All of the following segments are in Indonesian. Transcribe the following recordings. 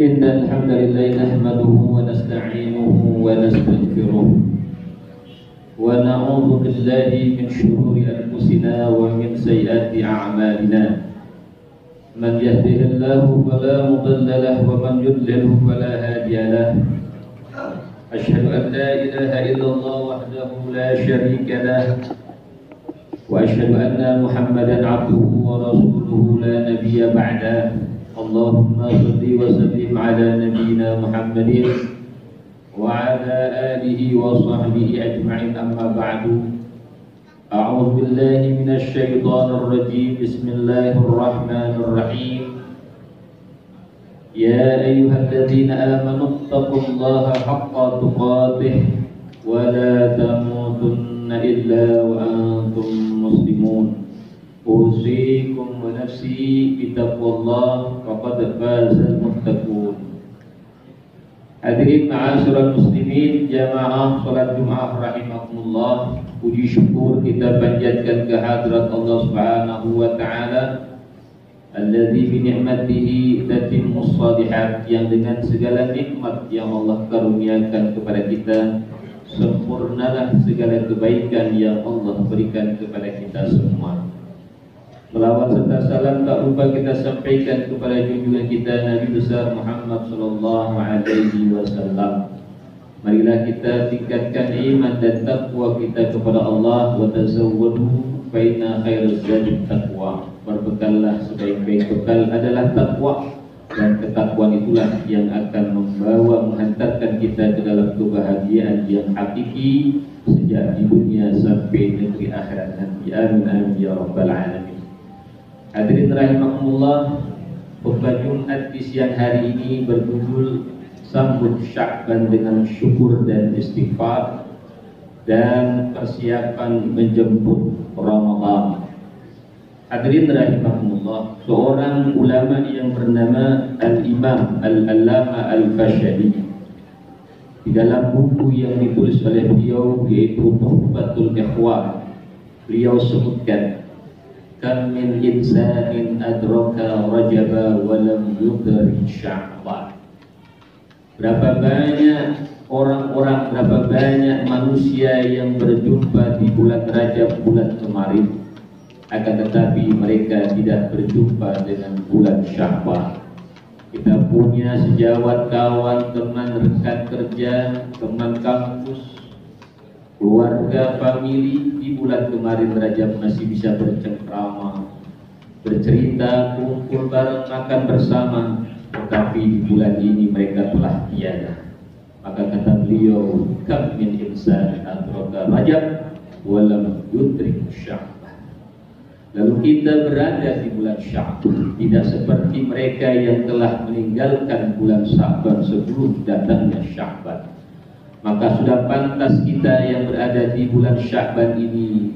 إن الحمد لله نحمده ونستعينه ونستغفره ونعوذ بالله من شرور أنفسنا ومن سيئات أعمالنا من يهده الله فلا مضل له ومن يضلل فلا هادي له أشهد أن لا إله إلا الله وحده لا شريك له وأشهد أن محمدا عبده ورسوله لا نبي بعده اللهم صل وسلم على نبينا محمد وعلى آله وصحبه أجمعين أما بعد أعوذ بالله من الشيطان الرجيم بسم الله الرحمن الرحيم يا أيها الذين آمنوا اتقوا الله حق تقاته ولا تموتن إلا وأنتم مسلمون أوصيكم ونفسي بتقوى الله فقد فاز المتقون. Hadirin ma'asyiral muslimin jamaah salat Jumat rahimakumullah. Puji syukur kita panjatkan kehadrat Allah Subhanahu wa taala alladzi bi ni'matihi tatimmus shalihat, yang dengan segala nikmat yang Allah karuniakan kepada kita sempurnalah segala kebaikan yang Allah berikan kepada kita semua. Selawat serta salam tak lupa kita sampaikan kepada junjungan kita Nabi besar Muhammad sallallahu alaihi wasallam. Marilah kita tingkatkan iman dan takwa kita kepada Allah. Wa tazawwadu fa inna khairaz zadi taqwa. Berbekallah, sebaik-baik bekal adalah takwa, dan ketakwaan itulah yang akan membawa menghantarkan kita ke dalam kebahagiaan yang hakiki sejak di dunia sampai negeri akhirat nanti. Amin amin ya rabbal alamin. Hadirin rahimakumullah, khutbah Jumat di siang hari ini berjudul Sambut Sya'ban dengan Syukur dan Istighfar dan Persiapan Menjemput Ramadan. Hadirin rahimakumullah, seorang ulama yang bernama Al-Imam Al-Allama Al-Fashani di dalam buku yang ditulis oleh beliau yaitu Tuhfatul Ikhwan, beliau sebutkan kam min insanin adraka rajaba wa lam yudrik sya'ban. Berapa banyak orang-orang, berapa banyak manusia yang berjumpa di bulan Rajab bulan kemarin, akan tetapi mereka tidak berjumpa dengan bulan Sya'ban. Kita punya sejawat kawan, teman, rekan kerja, teman kampus, keluarga, famili di bulan kemarin Rajab masih bisa bercengkrama, bercerita, kumpul bareng, makan bersama, tetapi di bulan ini mereka telah tiada. Maka kata beliau, kam min insan adraka Rajab walam yudrik Sya'ban. Lalu kita berada di bulan Sya'ban, tidak seperti mereka yang telah meninggalkan bulan Sya'ban sebelum datangnya Sya'ban. Maka sudah pantas kita yang berada di bulan Sya'ban ini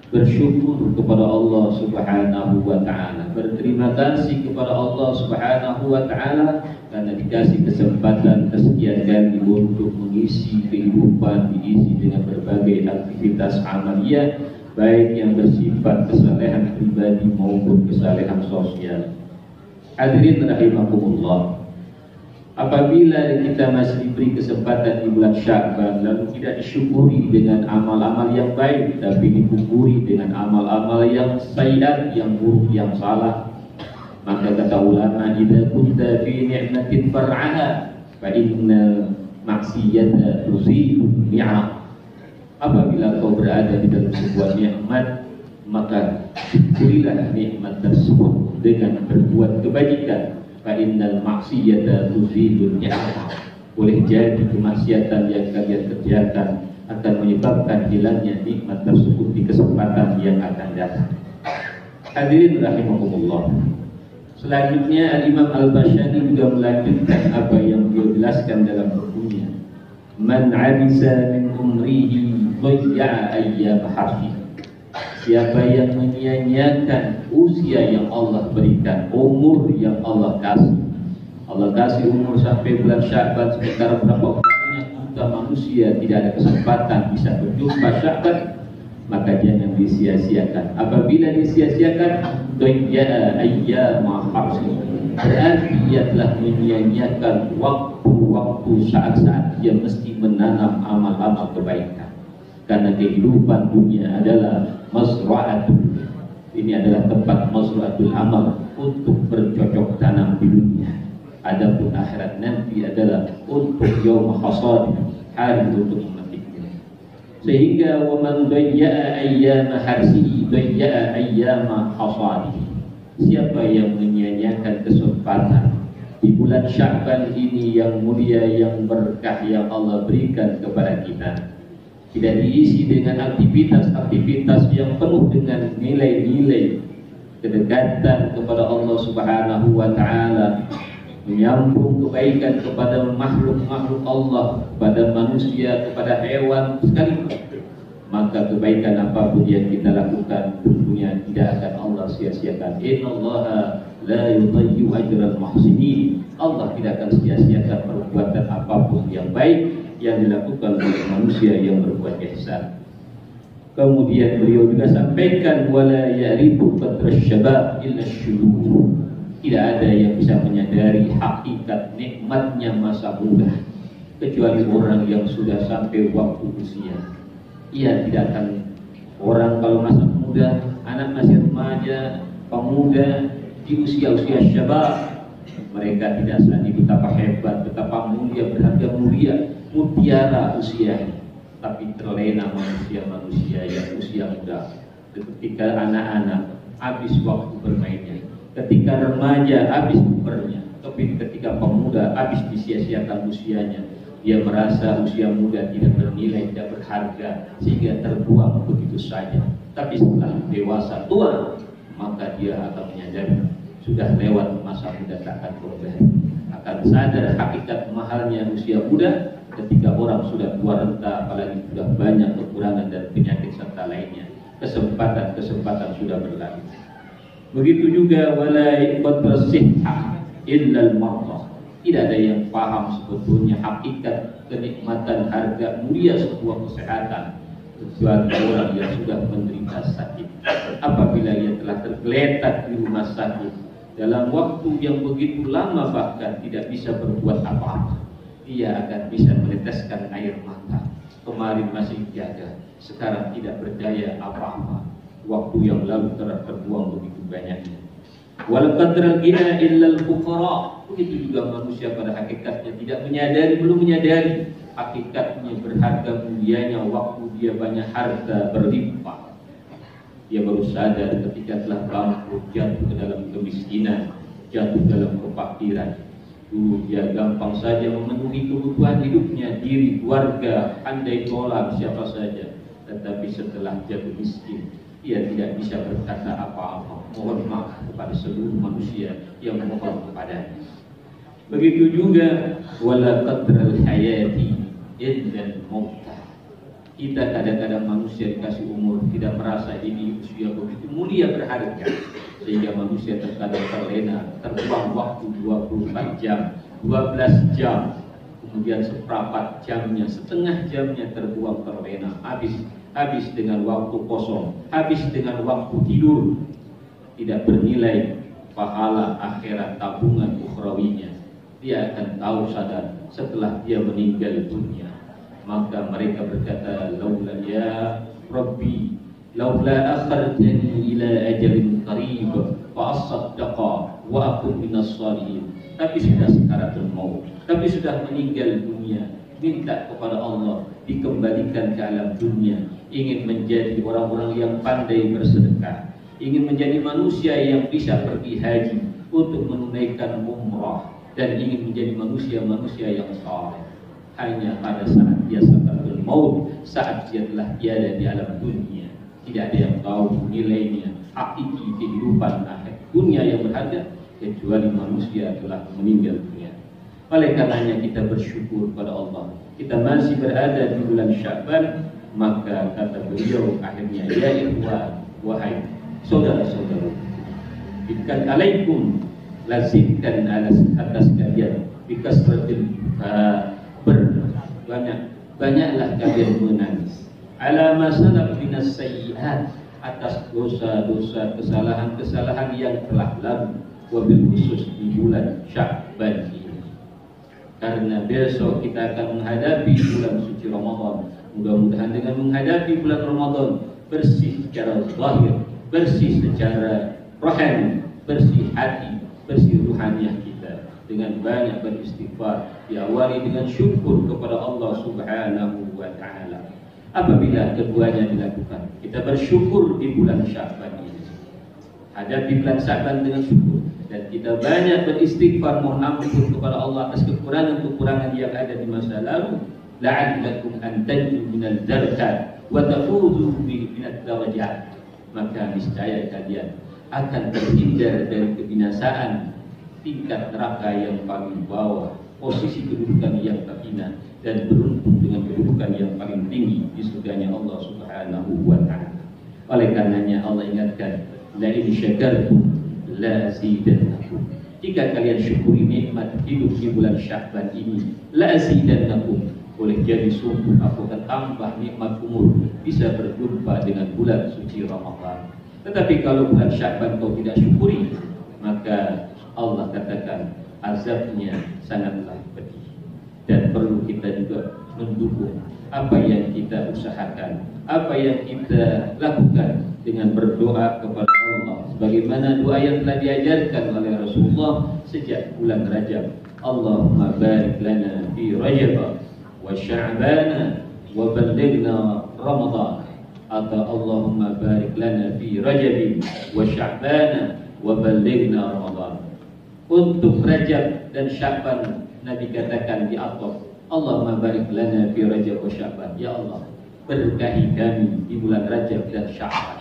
bersyukur kepada Allah Subhanahu wa taala, berterima kasih kepada Allah Subhanahu wa taala karena dikasih kesempatan kesekian kali untuk mengisi kehidupan, diisi dengan berbagai aktivitas amaliyah, baik yang bersifat kesalehan pribadi maupun kesalehan sosial. Hadirin rahimakumullah, apabila kita masih diberi kesempatan di bulan Sya'ban lalu tidak disyukuri dengan amal-amal yang baik, tapi dikuburi dengan amal-amal yang sayyi'at, yang buruk, yang salah, maka kata ulama, idza kunta fi ni'matin far'aha fa inna maksiyata tuzidu ni'am. Apabila kau berada di dalam sebuah nikmat, maka syukurilah nikmat tersebut dengan berbuat kebajikan. Fa innal maksiyata tuzidun ni'am. Boleh jadi kemaksiatan yang kalian kerjakan akan menyebabkan hilangnya nikmat tersebut di kesempatan yang akan datang. Hadirin rahimakumullah. Selanjutnya Al-Imam Al-Bashani juga melanjutkan apa yang beliau jelaskan dalam bukunya. Man 'abisa min umrihi dhayya'a ayyam harfi. Siapa yang menyia-nyiakan usia yang Allah berikan, umur yang Allah kasih. Allah kasih umur sampai bulan Sya'ban, sementara berapa banyak juta manusia tidak ada kesempatan bisa berjumpa Sya'ban. maka jangan disia-siakan. Apabila disia-siakan, doya ayyama harsi, berarti ia telah menyia-nyiakan waktu-waktu saat-saat dia mesti menanam amal-amal kebaikan. Karena kehidupan dunia adalah mazra'atul, ini adalah tempat mazra'atul amal, untuk bercocok tanam di dunia. Adapun akhirat nanti adalah untuk yaum hasad, hari untuk memetiknya. Sehingga waman dayya'a ayyama harsihi dayya'a ayyama hasadihi. Siapa yang menyia-nyiakan kesempatan di bulan Sya'ban ini yang mulia, yang berkah yang Allah berikan kepada kita, tidak diisi dengan aktivitas-aktivitas yang penuh dengan nilai-nilai kedekatan kepada Allah Subhanahu wa taala, menyambung kebaikan kepada makhluk-makhluk Allah, kepada manusia, kepada hewan sekalipun, maka kebaikan apapun yang kita lakukan tentunya tidak akan Allah sia-siakan. Innallaha la yudayyi'u ajral muhsinin. Allah tidak akan sia-siakan perbuatan apapun yang baik yang dilakukan oleh manusia yang berbuat ihsan. Kemudian beliau juga sampaikan wala ya'rifu qadra syabab illa syuyukh. Tidak ada yang bisa menyadari hakikat nikmatnya masa muda kecuali orang yang sudah sampai waktu usia. Ia tidak akan, orang kalau masa muda, anak masih remaja, pemuda di usia-usia syabab, mereka tidak sadar betapa hebat, betapa mulia, berharga mulia, mutiara usianya. Tapi terlena manusia-manusia yang usia muda. Ketika anak-anak habis waktu bermainnya, ketika remaja habis umurnya, tapi ketika pemuda habis disia-siakan usianya. Dia merasa usia muda tidak bernilai, tidak berharga, sehingga terbuang begitu saja. Tapi setelah dewasa tua, maka dia akan menyadari sudah lewat masa muda, tak akan kembali. Akan sadar hakikat mahalnya usia muda ketika orang sudah tua renta, apalagi sudah banyak kekurangan dan penyakit serta lainnya. Kesempatan sudah berlalu. Begitu juga wala qadra sihhah illa al-mardah. Tidak ada yang paham sebetulnya hakikat kenikmatan harga mulia sebuah kesehatan kecuali orang yang sudah menderita sakit. Apabila ia telah tergeletak di rumah sakit dalam waktu yang begitu lama, bahkan tidak bisa berbuat apa-apa, ia akan bisa meneteskan air mata. Kemarin masih jaga, sekarang tidak berdaya apa-apa. Waktu yang lalu telah terbuang begitu banyaknya. Wal qadral ghina illa al-fuqara. Begitu juga manusia pada hakikatnya tidak menyadari, belum menyadari hakikatnya berharga mulianya waktu dia banyak harta berlimpah. Dia baru sadar ketika telah bangkrut, jatuh ke dalam kemiskinan, jatuh dalam kefakiran. Dulu dia gampang saja memenuhi kebutuhan hidupnya, diri, keluarga, pandai tolak siapa saja. Tetapi setelah jatuh miskin, ia tidak bisa berkata apa-apa, mohon maaf kepada seluruh manusia yang memohon kepadanya. Begitu juga wala qadral hayati illa al-mautah. Kita kadang-kadang manusia dikasih umur tidak merasa ini usia begitu mulia berharga, sehingga manusia terkadang terlena, terbuang waktu 24 jam, 12 jam, kemudian seperempat jamnya, setengah jamnya terbuang terlena, habis dengan waktu kosong, habis dengan waktu tidur, tidak bernilai pahala akhirat tabungan ukhrawinya. Dia akan tahu sadar setelah dia meninggal dunia. Maka mereka berkata, laula ya Rabbi, laula akhartani ila ajalin qarib fa asaddaqa wa akun minas salihin. Tapi sudah sekaratul maut, tapi sudah meninggal dunia, minta kepada Allah dikembalikan ke alam dunia, ingin menjadi orang-orang yang pandai bersedekah, ingin menjadi manusia yang bisa pergi haji untuk menunaikan umrah, dan ingin menjadi manusia-manusia yang saleh. Hanya pada saat dia sakaratul maut, saat dia telah tiada di alam dunia, tidak ada yang tahu nilainya hakiki kehidupan akhir dunia yang berharga kecuali manusia telah meninggal dunia. Oleh karenanya kita bersyukur pada Allah, kita masih berada di bulan Sya'ban. Maka kata beliau akhirnya, ya ikhwan, wahai saudara-saudara, bikkan alaikum, lazimkan atas kalian bikasratil banyaklah kalian menangis. ala ma salaf minas sayyi'at, atas dosa-dosa, kesalahan-kesalahan yang telah lalu, wabil khusus di bulan Sya'ban ini. Karena besok kita akan menghadapi bulan suci Ramadan. Mudah-mudahan dengan menghadapi bulan Ramadan bersih secara zahir, bersih secara rohani, bersih hati, bersih ruhaniyah kita, dengan banyak beristighfar, diawali dengan syukur kepada Allah Subhanahu wa taala. Apabila keduanya dilakukan, kita bersyukur di bulan Sya'ban ini. Hadapi bulan Sya'ban dengan syukur, dan kita banyak beristighfar, mohon ampun kepada Allah atas kekurangan-kekurangan yang ada di masa lalu. La'allakum an tanju minal darkat wa tafuzu minad darajat. Maka niscaya kalian akan terhindar dari kebinasaan tingkat neraka yang paling bawah, posisi kedudukan yang terhina, dan beruntung dengan kedudukan yang paling tinggi di surganya Allah Subhanahu wa taala. Oleh karenanya Allah ingatkan, la in syakartum la azidannakum. Jika kalian syukuri nikmat hidup di bulan Sya'ban ini, la azidannakum, boleh jadi sungguh aku akan tambah nikmat umur, bisa berjumpa dengan bulan suci Ramadan. Tetapi kalau bulan Sya'ban kau tidak syukuri, maka Allah katakan azabnya sangatlah pedih. Dan perlu kita juga mendukung apa yang kita usahakan, apa yang kita lakukan dengan berdoa kepada Allah, sebagaimana doa yang telah diajarkan oleh Rasulullah sejak bulan Rajab. Allahumma barik lana fi Rajab wa Sya'ban wa ballighna Ramadan, atau Allahumma barik lana fi Rajab wa Sya'ban wa ballighna Ramadan. Untuk Rajab dan Sya'ban Nabi katakan di atas, Allahumma barik lana fi Rajab wa Sya'ban, ya Allah berkahi kami di bulan Rajab dan Sya'ban.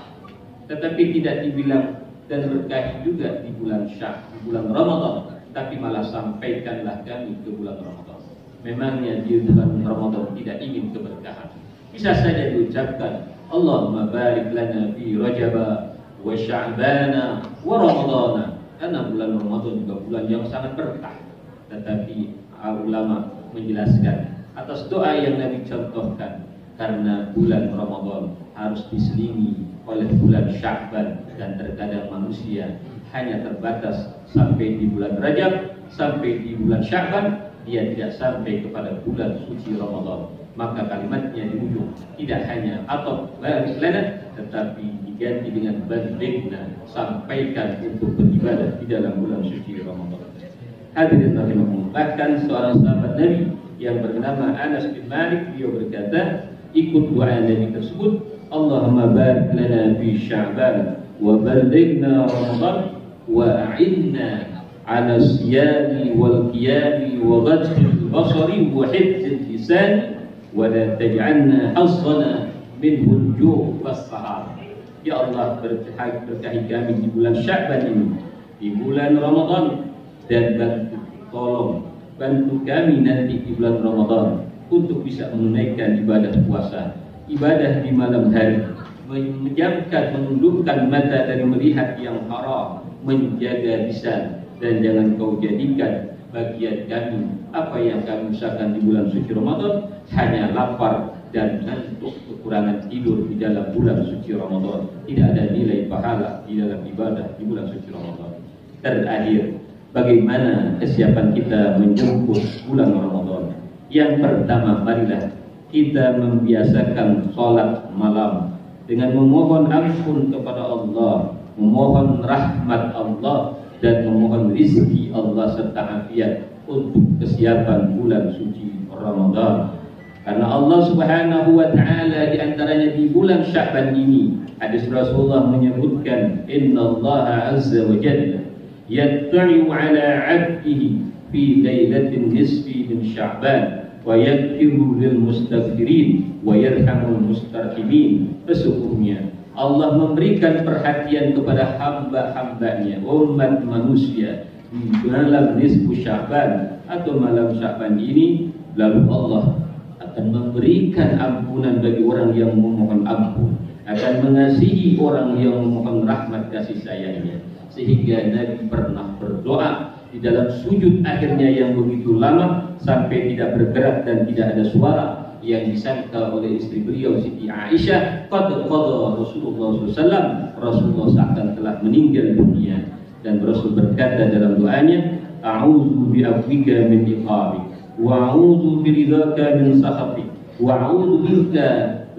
Tetapi tidak dibilang dan berkahi juga di bulan Ramadan, tapi malah sampaikanlah kami ke bulan Ramadan. Memangnya di bulan Ramadan tidak ingin keberkahan? Bisa saja diucapkan Allahumma barik lana fi Rajab wa Sya'ban wa Ramadan, karena bulan Ramadan juga bulan yang sangat berkah. Tetapi ulama menjelaskan atas doa yang Nabi contohkan, karena bulan Ramadan harus diselingi oleh bulan Sya'ban, dan terkadang manusia hanya terbatas sampai di bulan Rajab, sampai di bulan Sya'ban, dia tidak sampai kepada bulan suci Ramadan. Maka kalimatnya di ujung tidak hanya atau barik lana, tetapi diganti dengan ballighna, sampaikan untuk beribadah di dalam bulan suci Ramadan. Hadirin rahimahumullah, bahkan seorang sahabat Nabi yang bernama Anas bin Malik, beliau berkata, ikut doa Nabi tersebut, Allahumma barik lana fi Sya'ban wa ballighna Ramadan wa a'inna ala siyami wal qiyami wa ghadil basari wa hifdzil lisan wa la taj'alna hazzana minhu al-ju' was-sahar. Ya Allah, berkahi kami di bulan Sya'ban ini, di bulan Ramadan, dan bantu kami nanti di bulan Ramadan untuk bisa menunaikan ibadah puasa, ibadah di malam hari, menjamkan, menundukkan mata dari melihat yang haram, menjaga lisan, dan jangan kau jadikan bagian kami apa yang kami usahakan di bulan suci Ramadan hanya lapar dan ngantuk, kekurangan tidur di dalam bulan suci Ramadan. Tidak ada nilai pahala di dalam ibadah di bulan suci Ramadan. Terakhir, bagaimana kesiapan kita menjemput bulan Ramadan? Yang pertama, marilah kita membiasakan sholat malam dengan memohon ampun kepada Allah, memohon rahmat Allah, dan memohon rizki Allah serta afiat untuk kesiapan bulan suci Ramadan. Karena Allah Subhanahu wa taala di antaranya di bulan Sya'ban ini, hadis Rasulullah menyebutkan, innallaha azza wa jalla yattali'u ala 'abdihi fi lailatin nisfi min Sya'ban wa yaghfiru lil mustaghfirin wa yarhamul mustarhimin. Sesungguhnya Allah memberikan perhatian kepada hamba-hambanya, umat manusia, di malam nisfu Sya'ban atau malam Sya'ban ini, lalu Allah akan memberikan ampunan bagi orang yang memohon ampun, akan mengasihi orang yang memohon rahmat kasih sayangnya. Sehingga Nabi pernah berdoa di dalam sujud akhirnya yang begitu lama sampai tidak bergerak dan tidak ada suara. yang disangka oleh istri beliau Siti Aisyah, qad qada Rasulullah SAW, Rasulullah SAW telah meninggal dunia, dan Rasul berkata dalam doanya, a'udzu bi'afwika min iqabik wa a'udzu biridhaka min sakhatik wa a'udzu bika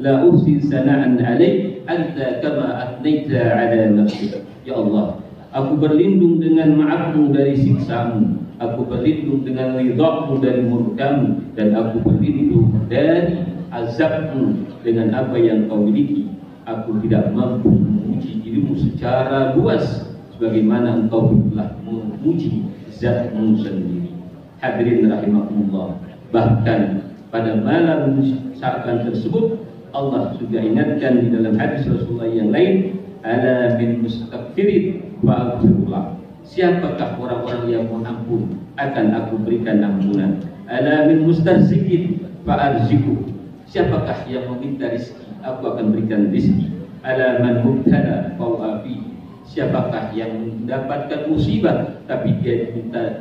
la uhsi sana'an 'alaik anta kama atnaita 'ala nafsika. Ya Allah, aku berlindung dengan maafmu dari siksamu, aku berlindung dengan ridhamu dari murkamu, dan aku berlindung dari azabmu dengan apa yang kau miliki. Aku tidak mampu memuji dirimu secara luas sebagaimana engkau telah memuji zatmu sendiri. Hadirin rahimakumullah, bahkan pada malam Sya'ban tersebut Allah sudah ingatkan di dalam hadis Rasulullah yang lain, ala min mustaghfirin wa aghfirullah. Siapakah orang-orang yang mohon ampun, akan aku berikan ampunan. Ala min mustahzikin fa arziku. Siapakah yang meminta rezeki, aku akan berikan rezeki. Ala man mubtala fa uafi. Siapakah yang mendapatkan musibah tapi dia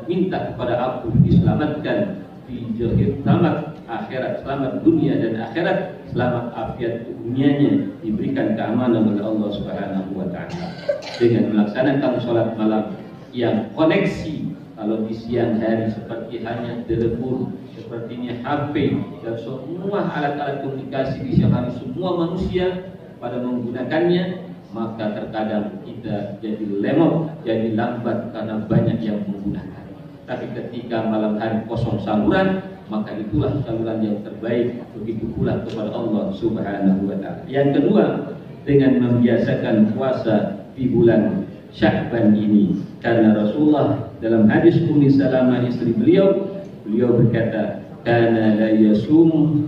minta kepada aku diselamatkan di jahil selamat akhirat, selamat dunia dan akhirat, selamat afiat dunianya, diberikan keamanan oleh Allah Subhanahu wa taala dengan melaksanakan sholat malam yang koneksi. Kalau di siang hari seperti hanya telepon, sepertinya HP dan semua alat-alat komunikasi di siang hari semua manusia pada menggunakannya, maka terkadang kita jadi lemot, jadi lambat karena banyak yang menggunakan. Tapi ketika malam hari kosong saluran, maka itulah saluran yang terbaik. Begitu pula kepada Allah Subhanahu wa taala. Yang kedua, dengan membiasakan puasa di bulan Sya'ban ini, karena Rasulullah dalam hadis Ummi Salamah istri beliau berkata, kana la yasumu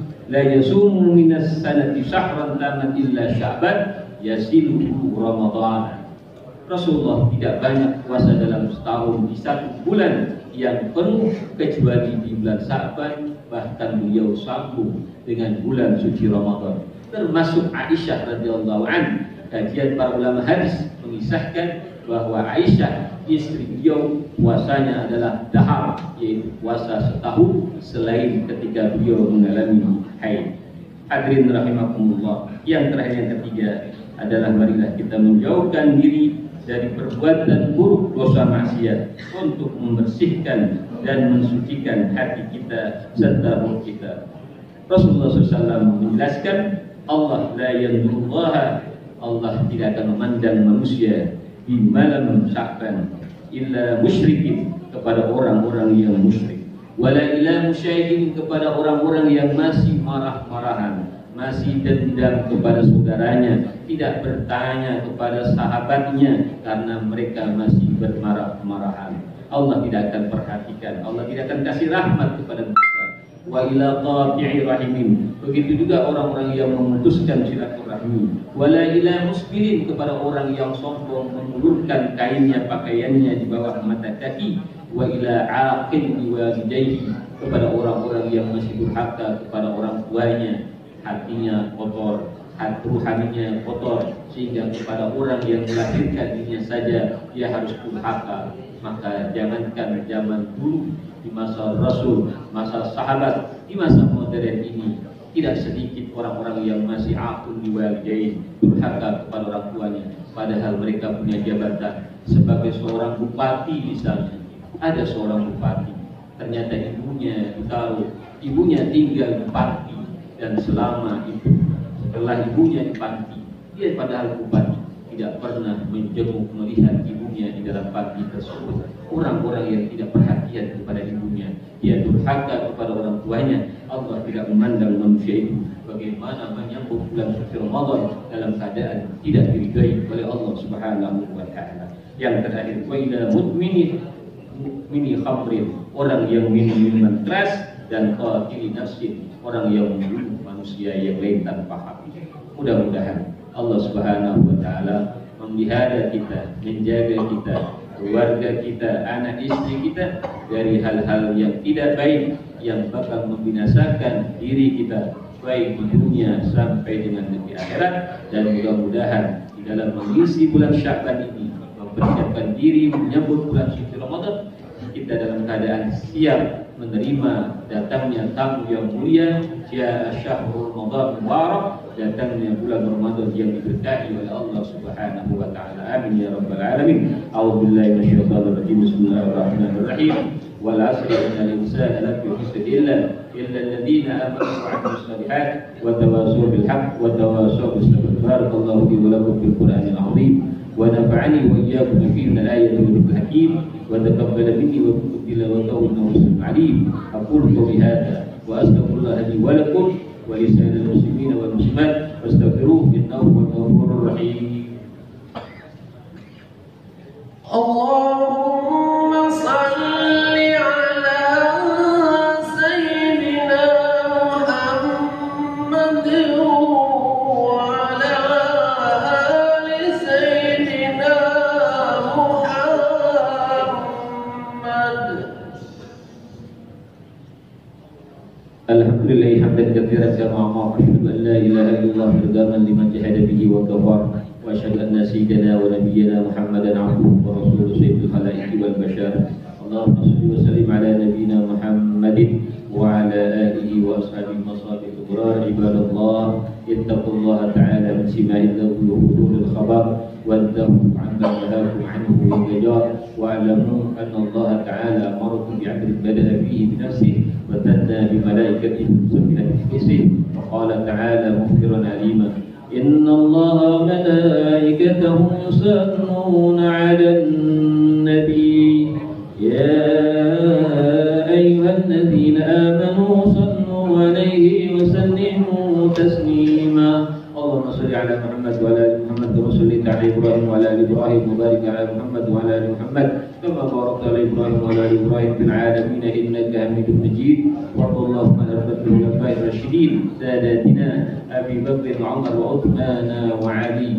minas sanati syahran taman illa Sya'ban yasiluhu Ramadan. Rasulullah tidak banyak puasa dalam setahun di satu bulan yang penuh kecuali di bulan Sya'ban, bahkan beliau sambung dengan bulan suci Ramadan. Termasuk Aisyah radhiyallahu anha. Kajian para ulama hadis mengisahkan bahwa Aisyah istri beliau puasanya adalah dahar, yaitu puasa setahun selain ketika beliau mengalami haid. Hadirin rahimakumullah. Yang terakhir, yang ketiga adalah marilah kita menjauhkan diri dari perbuatan buruk, dosa maksiat, untuk membersihkan dan mensucikan hati kita serta roh kita. Rasulullah SAW menjelaskan, Allah la yanzurullaha, Allah tidak akan memandang manusia di malam Sya'ban illa musyrikin, kepada orang-orang yang musyrik, wala ila musyahidin, kepada orang-orang yang masih marah-marahan, masih dendam kepada saudaranya, tidak bertanya kepada sahabatnya karena mereka masih bermarah-marahan. Allah tidak akan perhatikan, Allah tidak akan kasih rahmat kepada mereka. Wa ila qati'i rahimin, begitu juga orang-orang yang memutuskan silaturahmi. Wala ila musbilin, kepada orang yang sombong mengulurkan kainnya, pakaiannya di bawah mata kaki. Wa ila aqil walidayhi, kepada orang-orang yang masih durhaka kepada orang tuanya, hatinya kotor, hati ruhaninya kotor, sehingga kepada orang yang melahirkan dirinya saja dia harus durhaka. Maka jangankan zaman dulu, di masa Rasul, masa sahabat, di masa modern ini tidak sedikit orang-orang yang masih akun diwalidain, durhaka kepada orang tuanya, padahal mereka punya jabatan sebagai seorang bupati misalnya. Ada seorang bupati, ternyata ibunya ditaruh, ibunya tinggal di panti, dan selama itu setelah ibunya di panti, dia padahal bupati tidak pernah menjenguk melihat ibunya di dalam panti tersebut. Orang-orang yang tidak perhatian kepada ibunya, dia durhaka kepada orang tuanya. Allah tidak memandang manusia itu bagaimana menyambut bulan suci Ramadan dalam keadaan tidak diridai oleh Allah Subhanahu wa taala. Yang terakhir, wa ila mini khamrin, orang yang minum minuman keras, dan qatili nafsin, orang yang membunuh manusia yang lain tanpa hak. Mudah-mudahan Allah Subhanahu wa taala memelihara kita, menjaga kita, keluarga kita, anak istri kita dari hal-hal yang tidak baik yang bakal membinasakan diri kita baik di dunia sampai dengan di akhirat. Dan mudah-mudahan di dalam mengisi bulan Sya'ban ini, mempersiapkan diri menyambut bulan suci Ramadan, kita dalam keadaan siap menerima datangnya tamu yang mulia, jaa syahrul Ramadan mubarak, datangnya bulan Ramadan yang diberkahi oleh Allah Subhanahu wa taala. Amin ya rabbal alamin. A'udzubillahi minasyaitonir rajim. Bismillahirrahmanirrahim. Wal 'asri innal insana lafi khusr illa alladziina aamanu wa 'amilus shalihaat wa tawassaw bil haqq wa tawassaw bis sabr. Barakallahu fi wa lakum fil Qur'anil 'azim. ونفعني وإياكم فيه من الآية والحكيم وتقبل مني ومنكم تلاوته إنه سميع عليم. أقول قولي هذا وأستغفر الله لي ولكم ولسائر المسلمين والمسلمات فاستغفروه إنه هو الغفور الرحيم. اللهم صل على سيدنا محمد وعلى آل سيدنا محمد. Alhamdulillah hamdan katsiran kama amara, asyhadu an la ilaha illallah firdaman liman jahada bihi wa kafar, wa asyhadu anna sayyidana wa nabiyyana Muhammadan abduhu wa rasuluhu sayyidul khalaiqi wal bashar. Allahumma shalli wa sallim ala nabiyyina Muhammadin wa ala alihi wa ashabihi masabih kubra. Ibadallah, ittaqullaha ta'ala min sima'il lahu wa huduril khabar وانتهوا عما نهاكم عنه بالزجار واعلموا ان الله تعالى امركم بعمل بدا فيه بنفسه وثنى بملائكته مسبحا باسمه وقال تعالى مخبرا عليما ان الله وملائكته يصلون على النبي يا ايها الذين امنوا صلوا عليه وسلموا تسليما. اللهم صل على محمد وعلى ال محمد كما صليت على ابراهيم وعلى ال ابراهيم وبارك على محمد وعلى ال محمد كما باركت على ابراهيم وعلى ال ابراهيم في العالمين انك حميد مجيد. وارض اللهم عن الخلفاء الراشدين ساداتنا ابي بكر وعمر وعثمان وعلي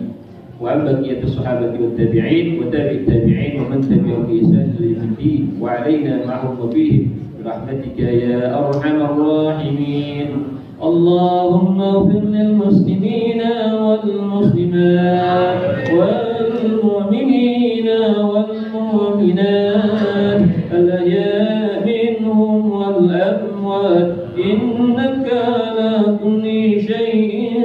وعن بقيه الصحابه والتابعين وتابع التابعين ومن تبعهم باحسان الى يوم الدين وعلينا معهم وفيهم برحمتك يا ارحم الراحمين. اللهم اغفر للمسلمين والمسلمات والمؤمنين والمؤمنات الأحياء منهم والأموات إنك على كل شيء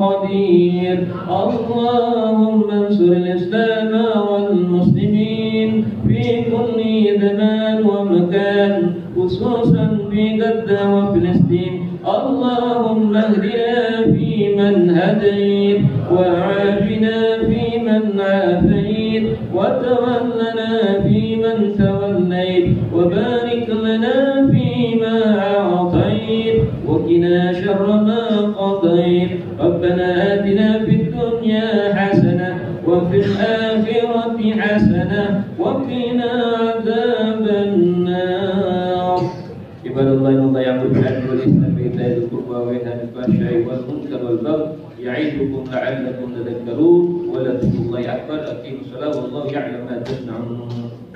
قدير. اللهم انصر الإسلام والمسلمين في كل زمان ومكان خصوصا في غزة وفلسطين. اللهم اهدنا فيمن هديت وعافنا فيمن عافيت وتولنا فيمن توليت وبارك لنا فيما أعطيت وقنا شر ما قضيت. ربنا آتنا في الدنيا حسنة وفي الآخرة حسنة وقنا عذاب النار. Ibadallah innallaha ya'muru bil 'adli wal ihsani wa ita'i dzil qurba wa yanha 'anil fahsya'i wal munkari wal baghi ya'idukum la'allakum tadhakkarun wa la tadhkurullaha akbar. Aqimus salata wallahu ya'lamu ma tasna'un.